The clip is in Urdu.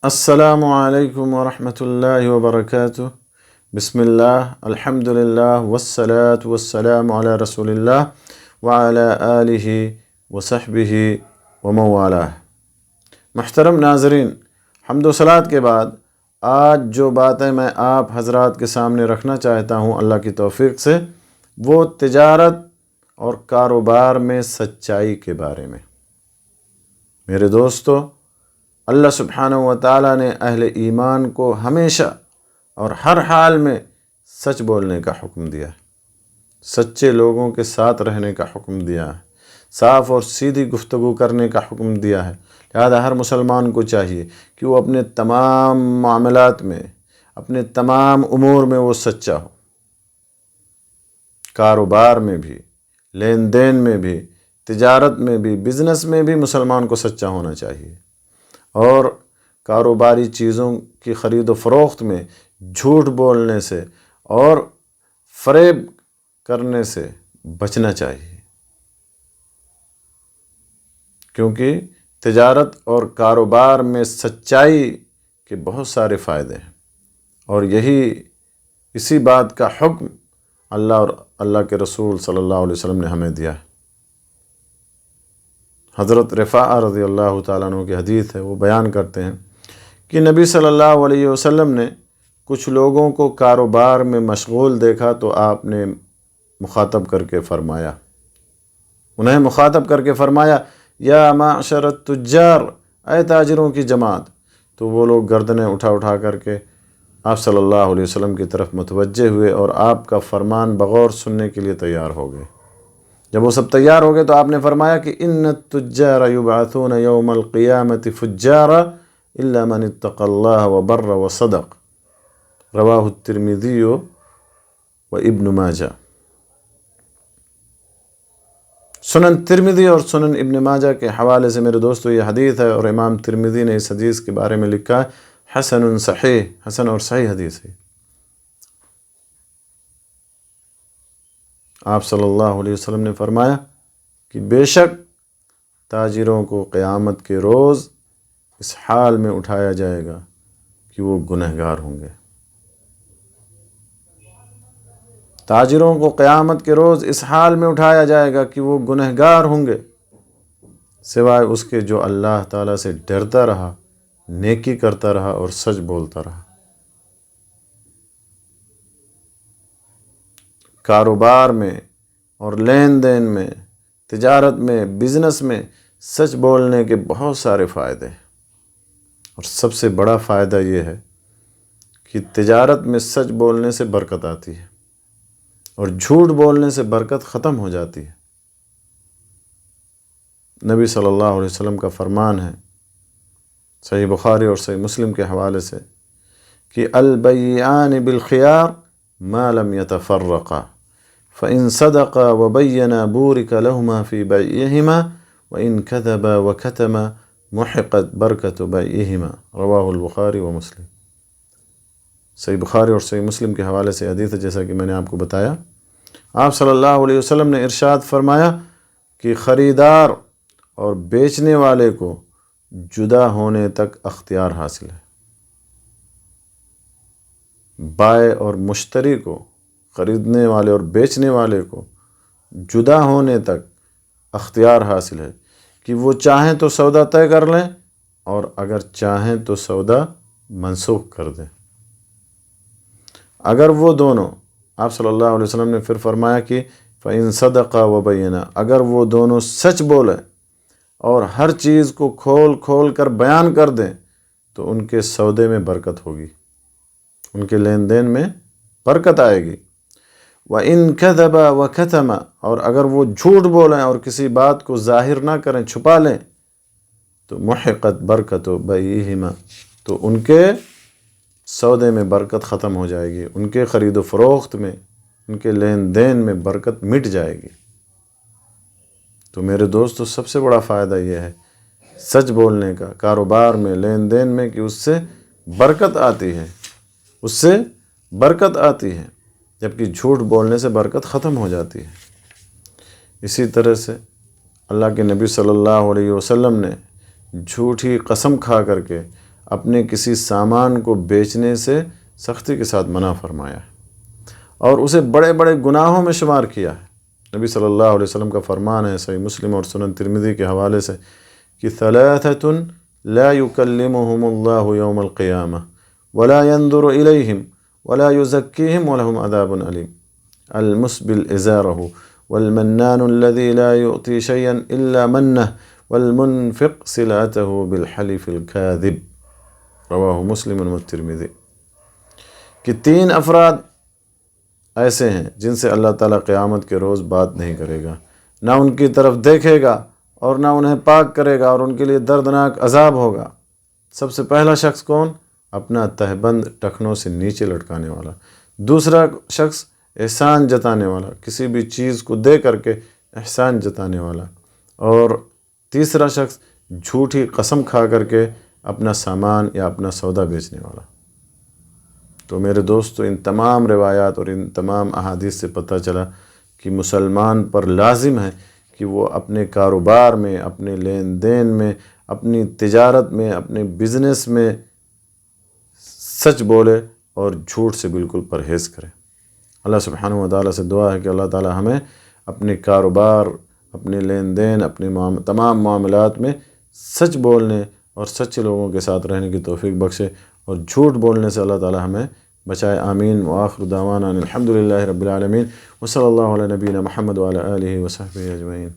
السلام علیکم ورحمۃ اللہ وبرکاتہ۔ بسم اللہ، الحمد للہ والصلاة والسلام علی رسول اللہ وعلی آلہ وصحبہ ومن والاه۔ محترم ناظرین، حمد و صلوات کے بعد آج جو باتیں میں آپ حضرات کے سامنے رکھنا چاہتا ہوں اللہ کی توفیق سے، وہ تجارت اور کاروبار میں سچائی کے بارے میں۔ میرے دوستو، اللہ سبحانہ و تعالیٰ نے اہل ایمان کو ہمیشہ اور ہر حال میں سچ بولنے کا حکم دیا ہے، سچے لوگوں کے ساتھ رہنے کا حکم دیا ہے، صاف اور سیدھی گفتگو کرنے کا حکم دیا ہے۔ لہذا ہر مسلمان کو چاہیے کہ وہ اپنے تمام معاملات میں، اپنے تمام امور میں وہ سچا ہو، کاروبار میں بھی، لین دین میں بھی، تجارت میں بھی، بزنس میں بھی مسلمان کو سچا ہونا چاہیے، اور کاروباری چیزوں کی خرید و فروخت میں جھوٹ بولنے سے اور فریب کرنے سے بچنا چاہیے، کیونکہ تجارت اور کاروبار میں سچائی کے بہت سارے فائدے ہیں، اور اسی بات کا حکم اللہ اور اللہ کے رسول صلی اللہ علیہ وسلم نے ہمیں دیا ہے۔ حضرت رفاعہ رضی اللہ تعالیٰ عنہ کی حدیث ہے، وہ بیان کرتے ہیں کہ نبی صلی اللہ علیہ وسلم نے کچھ لوگوں کو کاروبار میں مشغول دیکھا تو آپ نے مخاطب کر کے فرمایا، انہیں مخاطب کر کے فرمایا، یا معشر التجار، اے تاجروں کی جماعت۔ تو وہ لوگ گردنیں اٹھا کر کے آپ صلی اللہ علیہ وسلم کی طرف متوجہ ہوئے اور آپ کا فرمان بغور سننے کے لیے تیار ہو گئے۔ جب وہ سب تیار ہو گئے تو آپ نے فرمایا کہ ان التجار یبعثون یوم القیامۃ فجارا الا من اتقى اللہ وبر وصدق، رواہ الترمذی و ابن ماجہ۔ سنن ترمذی اور سنن ابن ماجہ کے حوالے سے میرے دوستو یہ حدیث ہے، اور امام ترمذی نے اس حدیث کے بارے میں لکھا ہے حسن صحیح، حسن اور صحیح حدیث ہے۔ آپ صلی اللہ علیہ وسلم نے فرمایا کہ بے شک تاجروں کو قیامت کے روز اس حال میں اٹھایا جائے گا کہ وہ گنہگار ہوں گے۔ تاجروں کو قیامت کے روز اس حال میں اٹھایا جائے گا کہ وہ گنہگار ہوں گے، سوائے اس کے جو اللہ تعالیٰ سے ڈرتا رہا، نیکی کرتا رہا اور سچ بولتا رہا۔ کاروبار میں اور لین دین میں، تجارت میں، بزنس میں سچ بولنے کے بہت سارے فائدے ہیں، اور سب سے بڑا فائدہ یہ ہے کہ تجارت میں سچ بولنے سے برکت آتی ہے، اور جھوٹ بولنے سے برکت ختم ہو جاتی ہے۔ نبی صلی اللہ علیہ وسلم کا فرمان ہے صحیح بخاری اور صحیح مسلم کے حوالے سے کہ البیعان بالخیار ما لم يتفرقا فإن صدقا وبينا بورك لهما في بيعهما وإن كذبا وكتما محقت بركة بيعهما، رواہ البخاری و مسلم۔ صحیح بخاری اور صحیح مسلم کے حوالے سے حدیث ہے، جیسا کہ میں نے آپ کو بتایا۔ آپ صلی اللہ علیہ وسلم نے ارشاد فرمایا کہ خریدار اور بیچنے والے کو جدا ہونے تک اختیار حاصل ہے، بائع اور مشتری کو، خریدنے والے اور بیچنے والے کو جدا ہونے تک اختیار حاصل ہے کہ وہ چاہیں تو سودا طے کر لیں، اور اگر چاہیں تو سودا منسوخ کر دیں۔ اگر وہ دونوں، آپ صلی اللہ علیہ وسلم نے پھر فرمایا کہ فَإِن صَدَقَا وَبَيَّنَا، اگر وہ دونوں سچ بولیں اور ہر چیز کو کھول کر بیان کر دیں تو ان کے سودے میں برکت ہوگی، ان کے لین دین میں برکت آئے گی۔ وَإِن كَذَبَا وَكَتَمَا، اور اگر وہ جھوٹ بولیں اور کسی بات کو ظاہر نہ کریں، چھپا لیں، تو محقت برکت بَيْعِهِمَا، تو ان کے سودے میں برکت ختم ہو جائے گی، ان کے خرید و فروخت میں، ان کے لین دین میں برکت مٹ جائے گی۔ تو میرے دوستو، سب سے بڑا فائدہ یہ ہے سچ بولنے کا کاروبار میں، لین دین میں، کہ اس سے برکت آتی ہے، اس سے برکت آتی ہے، جبکہ جھوٹ بولنے سے برکت ختم ہو جاتی ہے۔ اسی طرح سے اللہ کے نبی صلی اللہ علیہ وسلم نے جھوٹی قسم کھا کر کے اپنے کسی سامان کو بیچنے سے سختی کے ساتھ منع فرمایا ہے اور اسے بڑے بڑے گناہوں میں شمار کیا ہے۔ نبی صلی اللہ علیہ وسلم کا فرمان ہے صحیح مسلم اور سنن ترمذی کے حوالے سے کہ ثلاثۃ لا يكلمهم الله يوم القيامة ولا ينظر إليهم ولا يزكيهم ولهم عذاب أليم المسبل إزاره والمنان الذي لا يؤتي شيئا إلا منه والمنفق سلعته بالحلف الكاذب رواہ مسلم والترمذی۔ کہ 3 افراد ایسے ہیں جن سے اللہ تعالیٰ قیامت کے روز بات نہیں کرے گا، نہ ان کی طرف دیکھے گا اور نہ انہیں پاک کرے گا اور ان کے لیے دردناک عذاب ہوگا۔ سب سے پہلا شخص کون؟ اپنا تہبند ٹخنوں سے نیچے لٹکانے والا۔ دوسرا شخص احسان جتانے والا، کسی بھی چیز کو دے کر کے احسان جتانے والا۔ اور تیسرا شخص جھوٹی قسم کھا کر کے اپنا سامان یا اپنا سودا بیچنے والا۔ تو میرے دوستو، ان تمام روایات اور ان تمام احادیث سے پتہ چلا کہ مسلمان پر لازم ہے کہ وہ اپنے کاروبار میں، اپنے لین دین میں، اپنی تجارت میں، اپنے بزنس میں سچ بولے اور جھوٹ سے بالکل پرہیز کرے۔ اللہ سبحانہ و تعالیٰ سے دعا ہے کہ اللہ تعالیٰ ہمیں اپنے کاروبار، اپنے لین دین، اپنے تمام معاملات میں سچ بولنے اور سچے لوگوں کے ساتھ رہنے کی توفیق بخشے اور جھوٹ بولنے سے اللہ تعالیٰ ہمیں بچائے۔ آمین۔ وآخر دعوانا الحمد للہ رب العالمین، وصلی اللہ علی نبینا محمد وعلی آلہ وصحبہ اجمعین۔